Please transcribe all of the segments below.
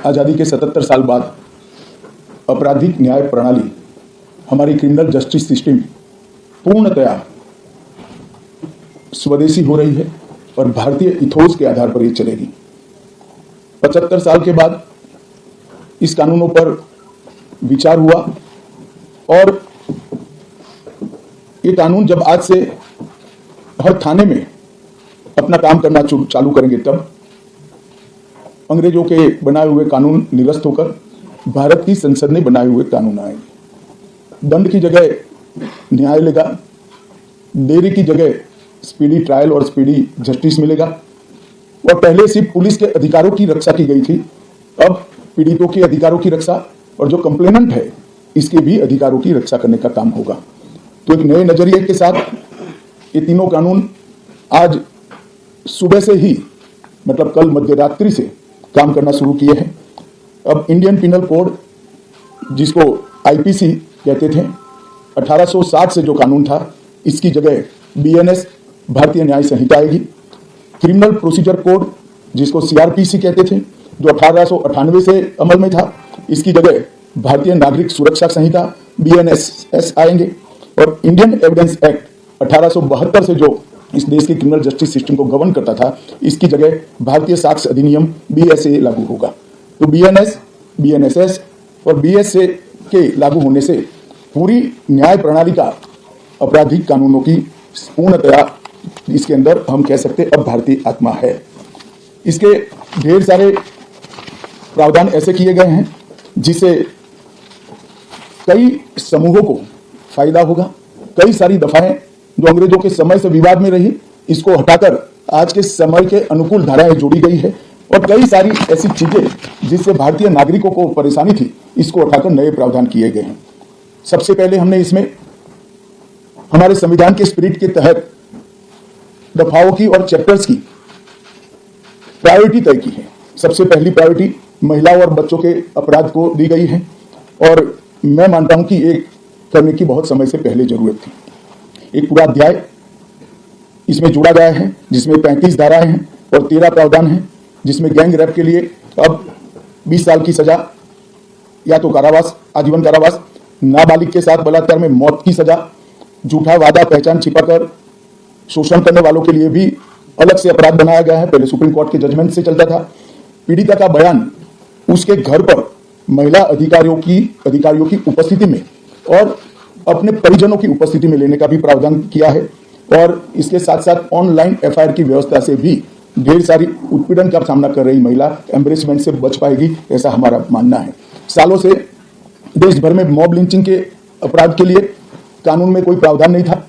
आज़ादी के 77 साल बाद आपराधिक न्याय प्रणाली, हमारी क्रिमिनल जस्टिस सिस्टम पूर्णतया स्वदेशी हो रही है और भारतीय इथोस के आधार पर ये चलेगी। 75 साल के बाद इस कानूनों पर विचार हुआ और ये कानून जब आज से हर थाने में अपना काम करना चालू करेंगे, तब अंग्रेजों के बनाए हुए कानून निरस्त होकर भारत की संसद ने बनाए हुए कानून आएंगे। दंड की जगह न्याय लेगा, देरी की जगह स्पीडी ट्रायल और स्पीडी जस्टिस मिलेगा। और पहले सिर्फ पुलिस के अधिकारों की रक्षा की गई थी, अब पीड़ितों के अधिकारों की रक्षा और जो कंप्लेनेंट है इसके भी अधिकारों की रक्षा करने का काम होगा। तो एक नए नजरिए के साथ ये तीनों कानून आज सुबह से ही, मतलब कल मध्यरात्रि से काम करना शुरू किए हैं। अब इंडियन पिनल कोड, जिसको आईपीसी कहते थे, 1860 से जो कानून था, इसकी जगह बीएनएस भारतीय न्याय संहिता आएगी। क्रिमिनल प्रोसीजर कोड, जिसको सीआरपीसी कहते थे, जो 1898 से अमल में था, इसकी जगह भारतीय नागरिक सुरक्षा संहिता बीएनएसएस आएंगे। और इंडियन एविडेंस एक्ट 1872 से जो इस देश के क्रिमिनल जस्टिस सिस्टम को गवर्न करता था, इसकी जगह भारतीय साक्ष्य अधिनियम बीएसए लागू होगा। तो बीएनएस, बीएनएसएस और बीएसए के लागू होने से पूरी न्याय प्रणाली का आपराधिक कानूनों की पूर्णतया इसके अंदर हम कह सकते अब भारतीय आत्मा है। इसके ढेर सारे प्रावधान ऐसे किए गए हैं जिससे कई समूहों को फायदा होगा। कई सारी दफाएं जो अंग्रेजों के समय से विवाद में रही, इसको हटाकर आज के समय के अनुकूल धाराएं जोड़ी गई है। और कई सारी ऐसी चीजें जिससे भारतीय नागरिकों को परेशानी थी, इसको हटाकर नए प्रावधान किए गए हैं। सबसे पहले हमने इसमें हमारे संविधान के स्पिरिट के तहत दफाओं की और चैप्टर्स की प्रायोरिटी तय की है। सबसे पहली प्रायोरिटी महिलाओं और बच्चों के अपराध को दी गई है और मैं मानता हूं कि एक करने की बहुत समय से पहले जरूरत थी। एक पूरा अध्याय इसमें जोड़ा गया है जिसमें 35 धाराएं हैं और 13 प्रावधान हैं, जिसमें गैंग रेप के लिए अब 20 साल की सजा या तो कारावास, आजीवन कारावास, नाबालिग के साथ बलात्कार में मौत की सजा, झूठा वादा पहचान छिपाकर शोषण करने वालों के लिए भी अलग से अपराध बनाया गया है। पहले सुप्रीम कोर्ट के जजमेंट से चलता था। पीड़िता का बयान उसके घर पर महिला अधिकारियों की उपस्थिति में और अपने परिजनों की उपस्थिति में लेने का भी प्रावधान किया है। और इसके साथ साथ ऑनलाइन एफआईआर की व्यवस्था से भी ढेर सारी उत्पीड़न का सामना कर रही महिला एम्बरेसमेंट से बच पाएगी, ऐसा हमारा मानना है। सालों से देश भर में मॉब लिंचिंग के अपराध के लिए कानून में कोई प्रावधान नहीं था।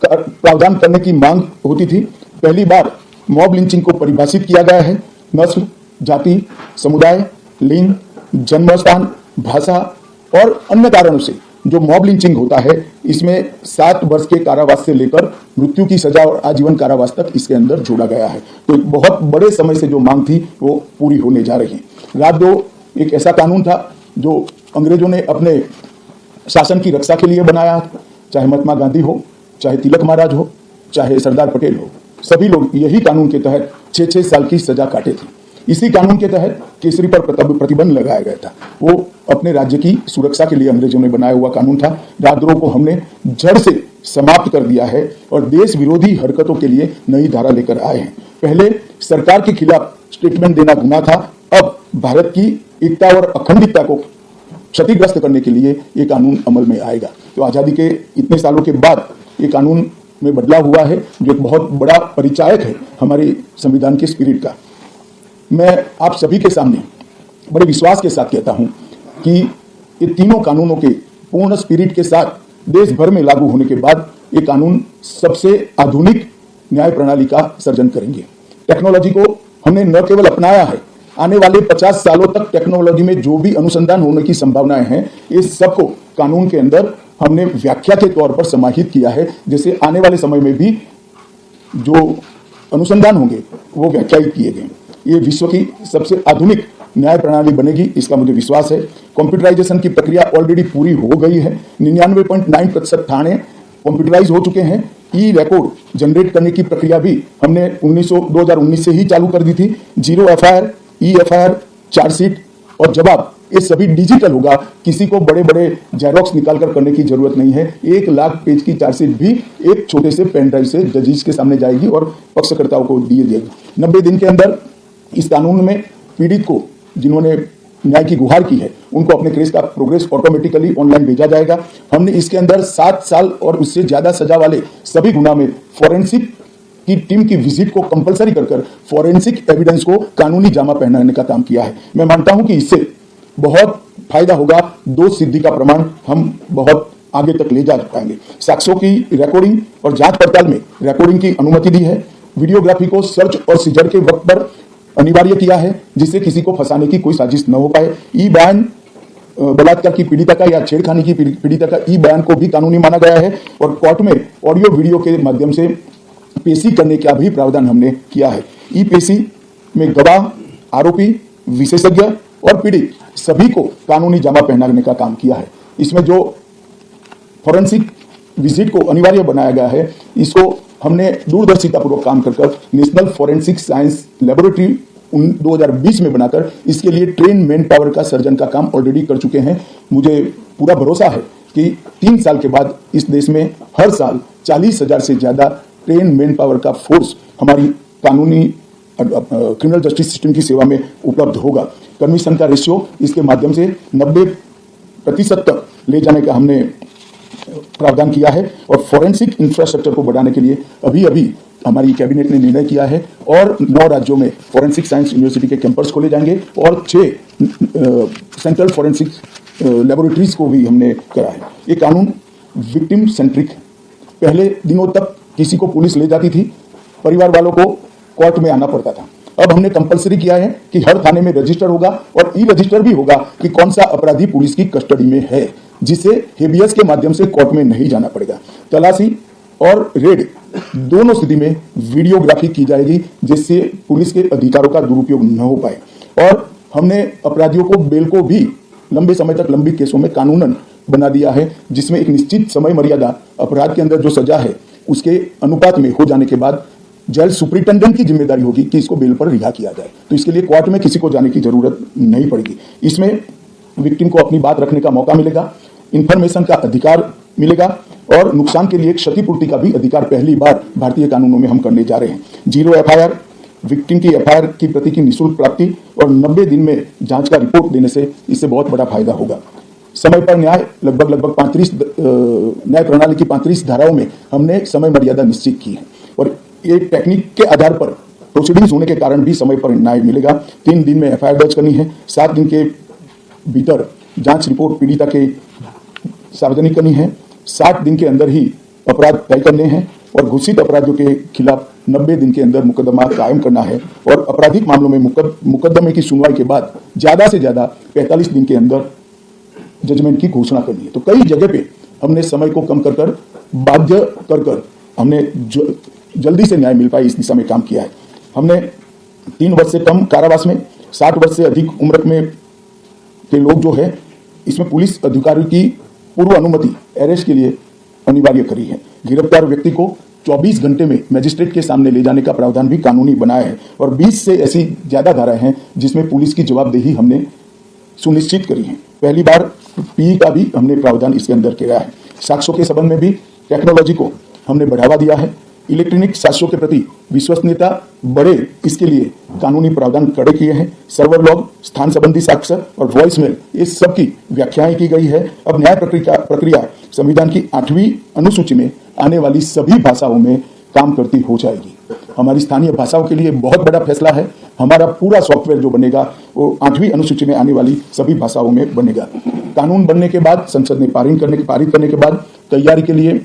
प्रावधान करने की मांग होती थी। पहली बार मॉब लिंचिंग को परिभाषित किया गया है। नस्ल, जाति, समुदाय, लिंग, जन्मस्थान, भाषा और अन्य कारणों से जो मॉब लिंचिंग होता है, इसमें 7 वर्ष के कारावास से लेकर मृत्यु की सजा और आजीवन कारावास तक इसके अंदर जोड़ा गया है। तो एक बहुत बड़े समय से जो मांग थी वो पूरी होने जा रही है। राजद्रोह एक ऐसा कानून था जो अंग्रेजों ने अपने शासन की रक्षा के लिए बनाया। चाहे महात्मा गांधी हो, चाहे तिलक महाराज हो, चाहे सरदार पटेल हो, सभी लोग यही कानून के तहत 6-6 साल की सजा काटे थे। इसी कानून के तहत केसरी पर प्रतिबंध लगाया गया था। वो अपने राज्य की सुरक्षा के लिए अंग्रेजों ने बनाया हुआ कानून था। राजद्रोह को हमने जड़ से समाप्त कर दिया है और देश विरोधी हरकतों के लिए नई धारा लेकर आए हैं। पहले सरकार के खिलाफ स्टेटमेंट देना गुनाह था, अब भारत की एकता और अखंडता को क्षतिग्रस्त करने के लिए ये कानून अमल में आएगा। तो आजादी के इतने सालों के बाद ये कानून में बदलाव हुआ है, जो एक बहुत बड़ा परिचायक है हमारे संविधान के स्पिरिट का। मैं आप सभी के सामने बड़े विश्वास के साथ कहता हूं कि ये तीनों कानूनों के पूर्ण स्पिरिट के साथ देश भर में लागू होने के बाद ये कानून सबसे आधुनिक न्याय प्रणाली का सर्जन करेंगे। टेक्नोलॉजी को हमने न केवल अपनाया है, आने वाले 50 सालों तक टेक्नोलॉजी में जो भी अनुसंधान होने की संभावनाएं हैं, इस सबको कानून के अंदर हमने व्याख्या के तौर पर समाहित किया है, जैसे आने वाले समय में भी जो अनुसंधान होंगे वो व्याख्यायित किए गए। ये विश्व की सबसे आधुनिक न्याय प्रणाली बनेगी, इसका मुझे विश्वास है। कंप्यूटराइजेशन की प्रक्रिया ऑलरेडी पूरी हो गई है। 99.9% थाने कंप्यूटराइज हो चुके हैं। ई रिकॉर्ड जनरेट करने की प्रक्रिया भी हमने 2019 से ही चालू कर दी थी। 0 एफआईआर, ई एफआईआर, चार्जशीट, और जवाब ये सभी डिजिटल होगा। किसी को बड़े बड़े जेरोक्स निकाल कर करने की जरूरत नहीं है। 1 लाख पेज की चार्जशीट भी एक छोटे से पेन ड्राइव से जजेस के सामने जाएगी और पक्षकर्ताओं को दिए जाएगी। 90 दिन के अंदर इस कानून में पीड़ित को, जिन्होंने न्याय की गुहार की है, उनको अपने केस का प्रोग्रेस ऑटोमेटिकली ऑनलाइन भेजा जाएगा। हमने इसके अंदर 7 साल और उससे ज्यादा सजा वाले सभी गुना में फॉरेंसिक की टीम की विजिट को कंपलसरी कर फॉरेंसिक एविडेंस को कानूनी जामा पहनाने का काम किया है। मैं मानता हूं कि इससे बहुत फायदा होगा। दोष सिद्धि का प्रमाण हम बहुत आगे तक ले जा पाएंगे। साक्ष्यों की रिकॉर्डिंग और जांच पड़ताल में रिकॉर्डिंग की अनुमति दी है। वीडियोग्राफी को सर्च और सीजर के वक्त पर अनिवार्य किया है, जिससे किसी को फंसाने की कोई साजिश न हो पाए। ई बयान बलात्कार की पीड़िता का या छेड़खानी की पीड़िता का ई बयान को भी कानूनी माना गया है और कोर्ट में ऑडियो वीडियो के माध्यम से पेशी करने का भी प्रावधान हमने किया है। ई पेशी में गवाह, आरोपी, विशेषज्ञ और पीड़ित सभी को कानूनी जामा पहनाने का काम किया है। इसमें जो फॉरेंसिक विजिट को अनिवार्य बनाया गया है, इसको हमने दूरदर्शितापूर्वक काम कर नेशनल फॉरेंसिक साइंस लेबोरेटरी 2020 में बनाकर इसके लिए ट्रेन मैन पावर का सर्जन का काम ऑलरेडी कर चुके हैं। मुझे पूरा भरोसा है कि 3 साल के बाद इस देश में हर साल 40,000 से ज्यादा ट्रेन मैन पावर का फोर्स हमारी कानूनी क्रिमिनल जस्टिस सिस्टम की सेवा में उपलब्ध होगा। कमीशन का रेशियो इसके माध्यम से 90% तक ले जाने का हमने प्रावधान किया है और फॉरेंसिक इंफ्रास्ट्रक्चर को बढ़ाने के लिए अभी हमारी कैबिनेट ने निर्णय किया है और 9 राज्यों में फॉरेंसिक साइंस यूनिवर्सिटी के कैंपस खोले जाएंगे और 6 सेंट्रल फॉरेंसिक लेबोरेटरीज को भी हमने करा है। ये कानून विक्टिम सेंट्रिक है। पहले दिनों तक किसी को पुलिस ले जाती थी, परिवार वालों को कोर्ट में आना पड़ता था। अब हमने कंपलसरी किया है कि हर थाने में रजिस्टर होगा और ई रजिस्टर भी होगा कि कौन सा अपराधी पुलिस की कस्टडी में है, जिससे हेबियस के माध्यम से कोर्ट में नहीं जाना पड़ेगा। तलाशी और रेड दोनों स्थिति में वीडियोग्राफी की जाएगी, जिससे पुलिस के अधिकारों का दुरुपयोग न हो पाए। और हमने अपराधियों को बेल को भी लंबे समय तक लंबित केसों में कानूनन बना दिया है, जिसमें एक निश्चित समय मर्यादा अपराध के अंदर जो सजा है उसके अनुपात में हो जाने के बाद जेल सुपरिटेंडेंट की जिम्मेदारी होगी कि इसको बेल पर रिहा किया जाए। तो इसके लिए कोर्ट में किसी को जाने की जरूरत नहीं पड़ेगी। इसमें विक्टिम को अपनी बात रखने का मौका मिलेगा, इंफॉर्मेशन का अधिकार मिलेगा और नुकसान के लिए क्षतिपूर्ति का भी अधिकार पहली बार भारतीय कानूनों में हम करने जा रहे हैं। 0 FIR, विक्टिम की FIR की प्रति की निःशुल्क प्राप्ति और 90 दिन में जांच का रिपोर्ट देने से इससे बहुत बड़ा फायदा होगा। समय पर न्याय, लगभग 35 न्याय प्रणाली की 35 धाराओं में हमने समय मर्यादा निश्चित की है और ये टेक्निक के आधार पर प्रोसीडिंग्स होने के कारण भी समय पर न्याय मिलेगा। 3 दिन में FIR दर्ज करनी है, 7 दिन के भीतर जांच रिपोर्ट पीड़िता के सार्वजनिक करनी है, 60 दिन के अंदर ही अपराध तय करने हैं और घोषित अपराधियों के खिलाफ 90 दिन के अंदर मुकदमा कायम करना है और आपराधिक मामलों में मुकदमे की सुनवाई के बाद ज्यादा से ज्यादा 45 दिन के अंदर जजमेंट की घोषणा करनी है। तो कई जगह पे हमने समय को कम कर बाध्य कर हमने जल्दी से न्याय मिल पाए इस दिशा में काम किया है। हमने 3 वर्ष से कम कारावास में 60 वर्ष से अधिक उम्र में के लोग जो है, इसमें पुलिस अधिकारी की पूर्व अनुमति अरेस्ट के लिए अनिवार्य करी है। गिरफ्तार व्यक्ति को 24 घंटे में मजिस्ट्रेट के सामने ले जाने का प्रावधान भी कानूनी बनाया है और 20 से ऐसी ज्यादा धाराएं हैं जिसमें पुलिस की जवाबदेही हमने सुनिश्चित करी है। पहली बार PE का भी हमने प्रावधान इसके अंदर किया है। साक्ष्यों के संबंध में भी टेक्नोलॉजी को हमने बढ़ावा दिया है। इलेक्ट्रॉनिक साक्ष्यों के प्रति विश्वसनीयता बढ़े, इसके लिए कानूनी प्रावधान कड़े किए हैं। सर्वर लॉग, स्थान संबंधी साक्ष्य और वॉइस मेल, इस सब की व्याख्याएं की गई है। अब न्याय प्रक्रिया संविधान की 8वीं अनुसूची में आने वाली सभी भाषाओं में काम करती हो जाएगी। हमारी स्थानीय भाषाओं के लिए बहुत बड़ा फैसला है। हमारा पूरा सॉफ्टवेयर जो बनेगा वो 8वीं अनुसूची में आने वाली सभी भाषाओं में बनेगा। कानून बनने के बाद, संसद ने पारित करने के बाद तैयारी के लिए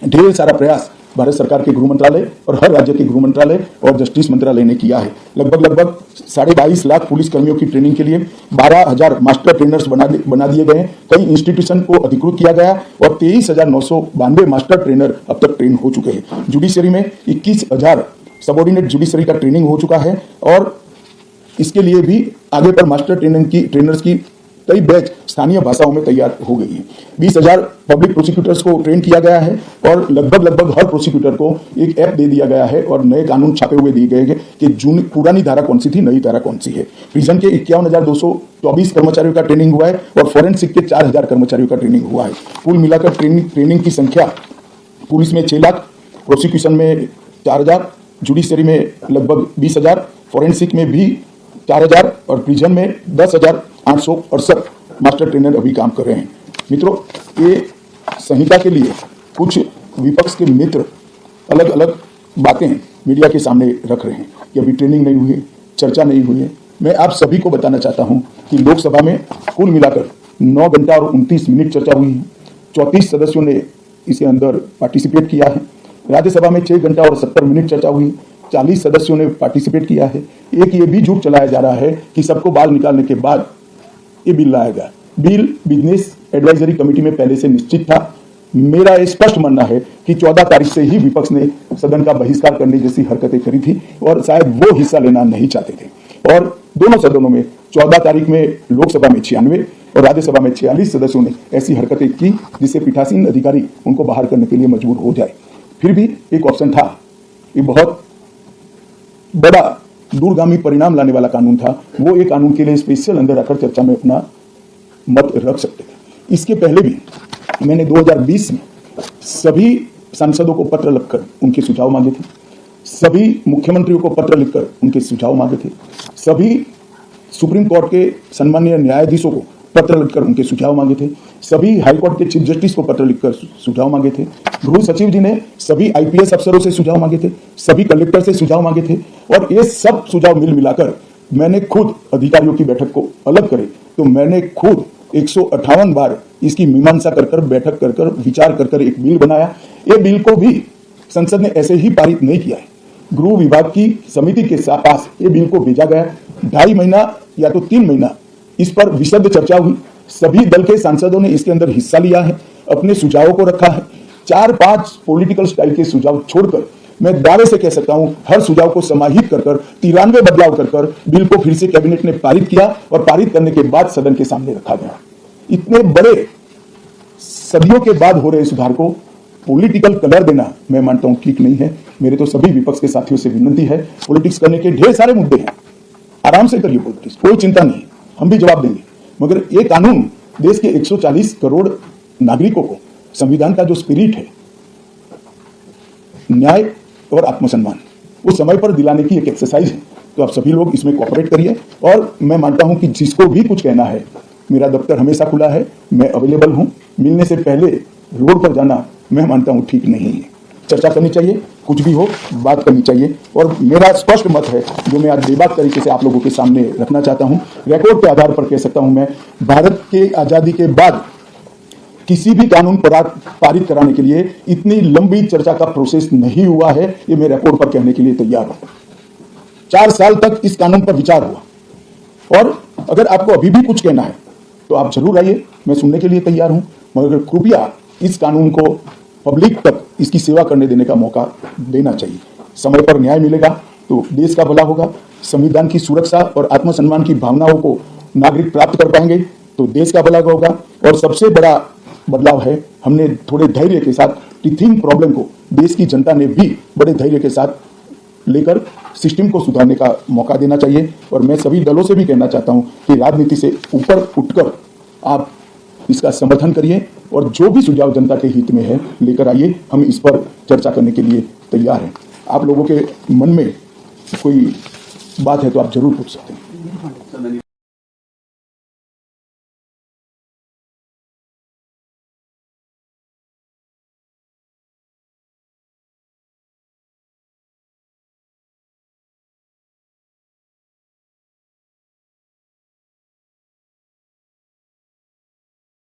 ढेर सारा प्रयास भारत सरकार के गृह मंत्रालय और हर राज्य के गृह मंत्रालय और जस्टिस मंत्रालय ने किया है। लगभग 22.5 लाख पुलिस कर्मियों की ट्रेनिंग के लिए 12,000 मास्टर ट्रेनर्स बना दिए गए। कई इंस्टीट्यूशन को अधिकृत किया गया और 23,992 मास्टर ट्रेनर अब तक ट्रेन हो चुके हैं। जुडिशरी में 21,000 सबऑर्डिनेट जुडिशरी का ट्रेनिंग हो चुका है और इसके लिए भी आगे पर मास्टर ट्रेनर्स की कई बैच स्थानीय भाषाओं में तैयार हो गई है। 20,000 पब्लिक प्रोसिक्यूटर्स को ट्रेन किया गया है और लगभग हर प्रोसिक्यूटर को एक ऐप दे दिया गया है और नए कानून छापे हुए दिए गए हैं कि पुरानी धारा कौन सी थी, नई धारा कौन सी है। प्रिजन के 51,224 कर्मचारियों का ट्रेनिंग हुआ है और फॉरेंसिक के 4,000 कर्मचारियों का ट्रेनिंग हुआ है। कुल मिलाकर ट्रेनिंग की संख्या पुलिस में 6 लाख, प्रोसिक्यूशन में 4,000, जुडिशरी में लगभग 20,000, फॉरेंसिक में भी 4,000 और प्रिजन में 10,868 मास्टर ट्रेनर अभी काम कर रहे हैं। मित्रों, ये संहिता के लिए कुछ विपक्ष के मित्र अलग अलग बातें मीडिया के सामने रख रहे हैं कि अभी ट्रेनिंग नहीं हुई है, चर्चा नहीं हुई है। मैं आप सभी को बताना चाहता हूं कि लोकसभा में कुल मिलाकर 9 घंटा और 29 मिनट चर्चा हुई है। 34 सदस्यों ने इसके अंदर पार्टिसिपेट किया है। राज्यसभा में 6 घंटा और 70 मिनट चर्चा हुई, 40 सदस्यों ने पार्टिसिपेट किया है। एक ये भी झूठ चलाया जा रहा है कि सबको बाल निकालने के बाद ये बिल लाया गया। बिल बिजनेस एडवाइजरी कमेटी में पहले से निश्चित था। मेरा ये स्पष्ट मानना है कि 14 तारीख से ही विपक्ष ने सदन का बहिष्कार करने जैसी हरकतें करी थी और शायद वो हिस्सा लेना नहीं चाहते थे। और दोनों सदनों में 14 तारीख में लोकसभा में 96 और राज्यसभा में 46 सदस्यों ने ऐसी हरकतें की जिससे पीठासीन अधिकारी उनको बाहर करने के लिए मजबूर हो जाए। फिर भी एक ऑप्शन था। ये बहुत बड़ा दूरगामी परिणाम लाने वाला कानून था। वो एक कानून के लिए स्पेशल अंदर रखकर चर्चा में अपना मत रख सकते थे। इसके पहले भी मैंने 2020 में सभी सांसदों को पत्र लिखकर उनके सुझाव मांगे थे, सभी मुख्यमंत्रियों को पत्र लिखकर उनके सुझाव मांगे थे, सभी सुप्रीम कोर्ट के सम्मानीय न्यायाधीशों को पत्र लिखकर उनके सुझाव मांगे थे, सभी हाईकोर्ट के चीफ जस्टिस को पत्र लिखकर सुझाव मांगे थे, गृह सचिव जी ने सभी आईपीएस अफसरों से सुझाव मांगे थे, सभी कलेक्टर से सुझाव मांगे थे और ये सब सुझाव मिलाकर मैंने खुद अधिकारियों की बैठक को अलग करे तो मैंने खुद 158 बार इसकी मीमांसा कर बैठक कर विचार कर एक बिल बनाया। ये बिल को भी संसद ने ऐसे ही पारित नहीं किया है। गृह विभाग की समिति के पास ये बिल को भेजा गया। 2.5 महीना या तो 3 महीना इस पर विशद चर्चा हुई। सभी दल के सांसदों ने इसके अंदर हिस्सा लिया है, अपने सुझावों को रखा है। 4-5 पॉलिटिकल स्टाइल के सुझाव छोड़कर मैं दावे से कह सकता हूं हर सुझाव को समाहित कर 93 बदलाव कर बिल को फिर से कैबिनेट ने पारित किया और पारित करने के बाद सदन के सामने रखा गया। इतने बड़े सदियों के बाद हो रहे सुधार को पॉलिटिकल कलर देना मैं मानता हूं ठीक नहीं है। मेरे तो सभी विपक्ष के साथियों से विनती है, पॉलिटिक्स करने के ढेर सारे मुद्दे हैं, आराम से करिए पॉलिटिक्स, कोई चिंता नहीं, हम भी जवाब देंगे। मगर ये कानून देश के 140 करोड़ नागरिकों को संविधान का जो स्पिरिट है, न्याय और आत्मसम्मान, वो समय पर दिलाने की एक एक्सरसाइज है। तो आप सभी लोग इसमें कोऑपरेट करिए और मैं मानता हूं कि जिसको भी कुछ कहना है, मेरा दफ्तर हमेशा खुला है, मैं अवेलेबल हूं। मिलने से पहले रोड पर जाना मैं मानता हूं ठीक नहीं है। चर्चा करनी चाहिए, कुछ भी हो बात करनी चाहिए और मेरा स्पष्ट मत है जो मैं आज बेबाक तरीके से आप लोगों के सामने रखना चाहता हूं। रिकॉर्ड के आधार पर कह सकता हूं मैं, भारत के आजादी के बाद किसी भी कानून पारित कराने के लिए इतनी लंबी चर्चा का प्रोसेस नहीं हुआ है। ये मैं रिकॉर्ड पर कहने के लिए तैयार हूं। 4 साल तक इस कानून पर विचार हुआ और अगर आपको अभी भी कुछ कहना है तो आप जरूर आइए, मैं सुनने के लिए तैयार हूं। मगर कृपया इस कानून को पब्लिक तक इसकी सेवा करने देने का मौका देना चाहिए। समय पर न्याय मिलेगा तो देश का भला होगा। संविधान की सुरक्षा और आत्मसम्मान की भावनाओं को नागरिक प्राप्त कर पाएंगे तो देश का भला होगा। और सबसे बड़ा बदलाव है, हमने थोड़े धैर्य के साथ टीथिंग प्रॉब्लम को देश की जनता ने भी बड़े धैर्य के साथ लेकर सिस्टम को सुधारने का मौका देना चाहिए। और मैं सभी दलों से भी कहना चाहता हूं कि राजनीति से ऊपर उठकर आप इसका समर्थन करिए और जो भी सुझाव जनता के हित में है लेकर आइए। हम इस पर चर्चा करने के लिए तैयार हैं। आप लोगों के मन में कोई बात है तो आप जरूर पूछ सकते हैं।